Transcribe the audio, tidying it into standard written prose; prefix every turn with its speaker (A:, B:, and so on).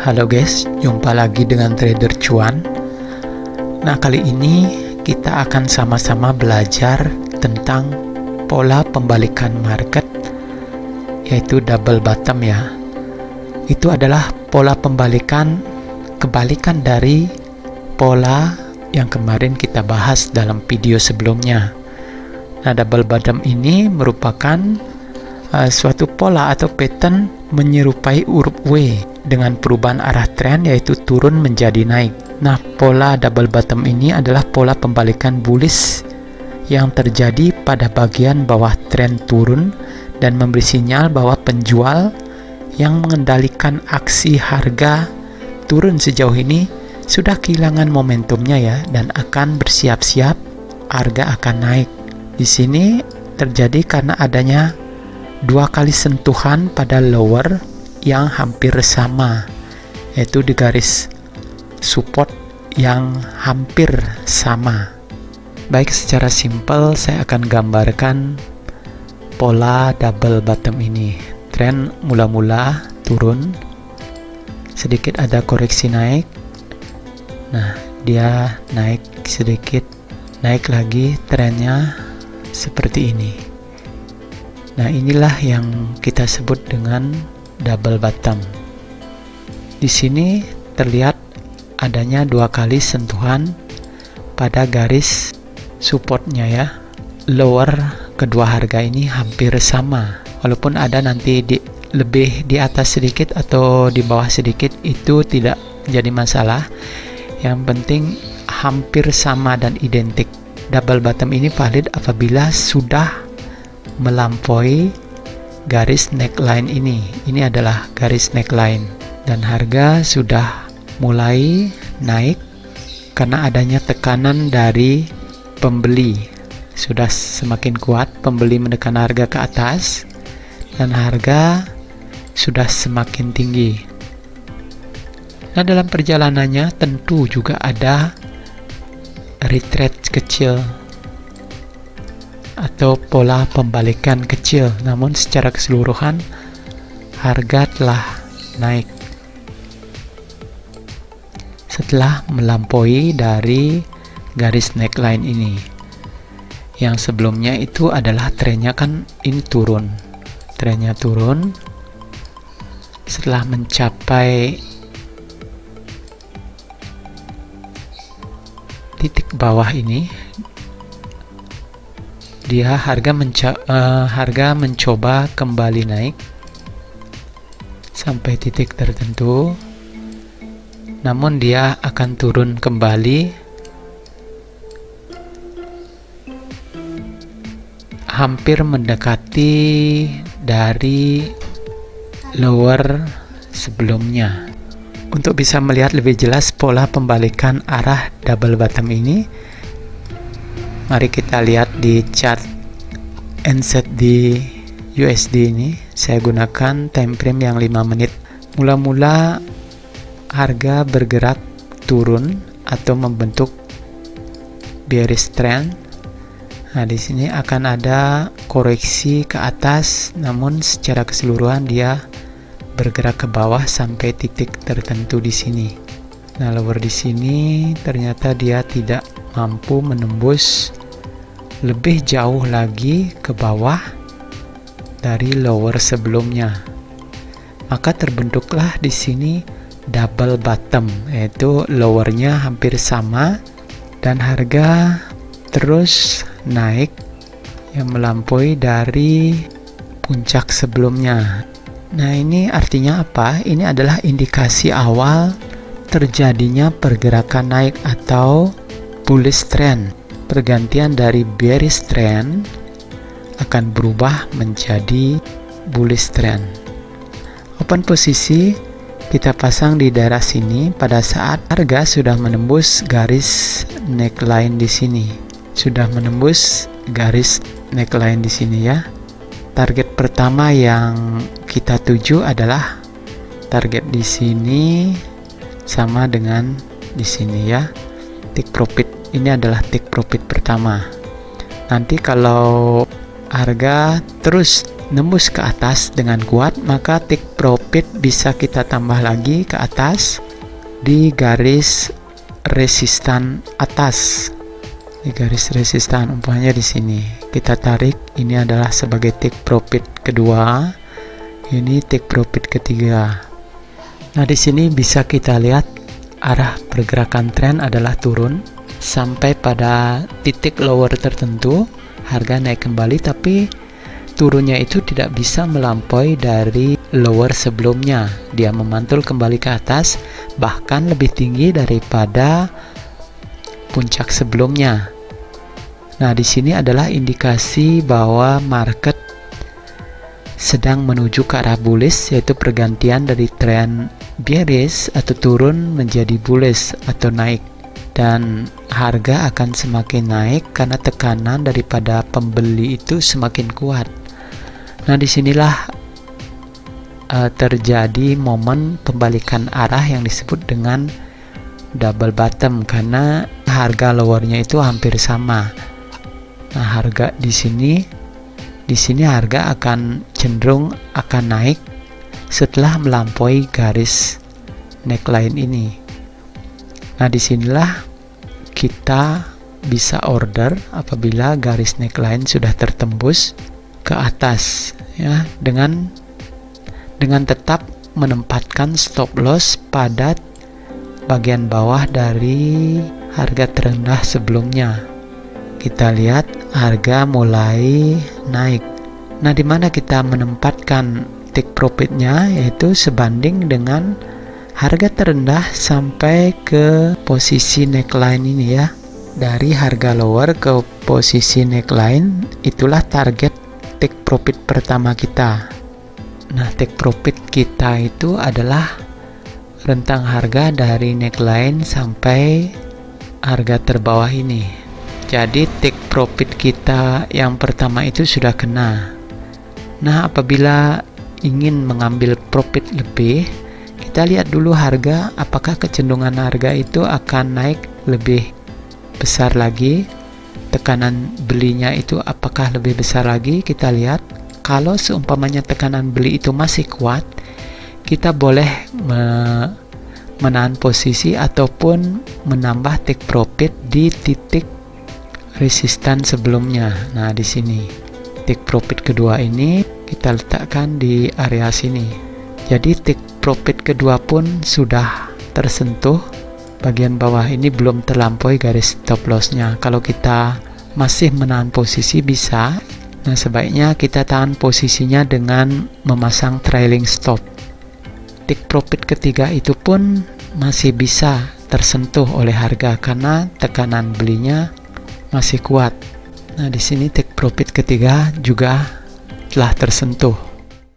A: Halo guys, jumpa lagi dengan Trader Cuan. Nah, kali ini kita akan sama-sama belajar tentang pola pembalikan market, yaitu double bottom ya. Itu adalah pola pembalikan, kebalikan dari pola yang kemarin kita bahas dalam video sebelumnya. Nah, double bottom ini merupakan suatu pola atau pattern menyerupai huruf W dengan perubahan arah tren, yaitu turun menjadi naik. Nah, pola double bottom ini adalah pola pembalikan bullish yang terjadi pada bagian bawah tren turun dan memberi sinyal bahwa penjual yang mengendalikan aksi harga turun sejauh ini sudah kehilangan momentumnya ya, dan akan bersiap-siap harga akan naik. Di sini terjadi karena adanya dua kali sentuhan pada lower yang hampir sama, yaitu di garis support yang hampir sama. Baik, secara simpel saya akan gambarkan pola double bottom ini. Tren mula-mula turun, sedikit ada koreksi naik. Nah, dia naik sedikit, naik lagi, trennya seperti ini. Nah, inilah yang kita sebut dengan double bottom. Di sini terlihat adanya dua kali sentuhan pada garis supportnya ya. Lower kedua harga ini hampir sama, walaupun ada nanti lebih di atas sedikit atau di bawah sedikit, itu tidak jadi masalah. Yang penting hampir sama dan identik. Double bottom ini valid apabila sudah melampaui garis neckline ini. Ini adalah garis neckline dan harga sudah mulai naik karena adanya tekanan dari pembeli. Sudah semakin kuat pembeli menekan harga ke atas dan harga sudah semakin tinggi. Nah, dalam perjalanannya tentu juga ada retreat kecil atau pola pembalikan kecil, namun secara keseluruhan harga telah naik setelah melampaui dari garis neckline ini. Yang sebelumnya itu adalah trennya kan ini turun, trennya turun setelah mencapai titik bawah ini. Dia harga mencoba kembali naik sampai titik tertentu, namun dia akan turun kembali hampir mendekati dari lower sebelumnya. Untuk bisa melihat lebih jelas pola pembalikan arah double bottom ini, mari kita lihat di chart NZ di USD ini. Saya gunakan time frame yang 5 menit. Mula-mula harga bergerak turun atau membentuk bearish trend. Nah, di sini akan ada koreksi ke atas, namun secara keseluruhan dia bergerak ke bawah sampai titik tertentu di sini. Nah, lower di sini ternyata dia tidak mampu menembus lebih jauh lagi ke bawah dari lower sebelumnya. Maka terbentuklah di sini double bottom, yaitu lowernya hampir sama dan harga terus naik yang melampaui dari puncak sebelumnya. Nah, ini artinya apa? Ini adalah indikasi awal terjadinya pergerakan naik atau bullish trend. Pergantian dari bearish trend akan berubah menjadi bullish trend. Open posisi kita pasang di daerah sini pada saat harga sudah menembus garis neckline di sini. Sudah menembus garis neckline di sini ya. Target pertama yang kita tuju adalah target di sini sama dengan di sini ya. Take profit ini adalah take profit pertama. Nanti kalau harga terus nembus ke atas dengan kuat, maka take profit bisa kita tambah lagi ke atas di garis resistan atas. Di garis resistan, umpamanya di sini kita tarik, ini adalah sebagai take profit kedua, ini take profit ketiga. Nah, di sini bisa kita lihat arah pergerakan tren adalah turun sampai pada titik lower tertentu, harga naik kembali, tapi turunnya itu tidak bisa melampaui dari lower sebelumnya. Dia memantul kembali ke atas, bahkan lebih tinggi daripada puncak sebelumnya. Nah, di sini adalah indikasi bahwa market sedang menuju ke arah bullish, yaitu pergantian dari tren bearish atau turun menjadi bullish atau naik, dan harga akan semakin naik karena tekanan daripada pembeli itu semakin kuat. Nah, disinilah terjadi momen pembalikan arah yang disebut dengan double bottom, karena harga lowernya itu hampir sama. Nah, harga di sini harga akan cenderung akan naik setelah melampaui garis neckline ini. Nah, disinilah kita bisa order apabila garis neckline sudah tertembus ke atas, ya, dengan tetap menempatkan stop loss pada bagian bawah dari harga terendah sebelumnya. Kita lihat harga mulai naik. Nah, di mana kita menempatkan take profitnya, yaitu sebanding dengan harga terendah sampai ke posisi neckline ini, ya. Dari harga lower ke posisi neckline, itulah target take profit pertama kita. Nah, take profit kita itu adalah rentang harga dari neckline sampai harga terbawah ini. Jadi take profit kita yang pertama itu sudah kena. Nah, apabila ingin mengambil profit lebih, kita lihat dulu harga, apakah kecenderungan harga itu akan naik lebih besar lagi, tekanan belinya itu apakah lebih besar lagi. Kita lihat, kalau seumpamanya tekanan beli itu masih kuat, kita boleh menahan posisi ataupun menambah take profit di titik resistan sebelumnya. Nah, di sini take profit kedua ini kita letakkan di area sini. Jadi take profit kedua pun sudah tersentuh bagian bawah ini, belum terlampaui garis stop lossnya. Kalau kita masih menahan posisi bisa. Nah, sebaiknya kita tahan posisinya dengan memasang trailing stop. Take profit ketiga itu pun masih bisa tersentuh oleh harga karena tekanan belinya masih kuat. Nah, di sini take profit ketiga juga telah tersentuh.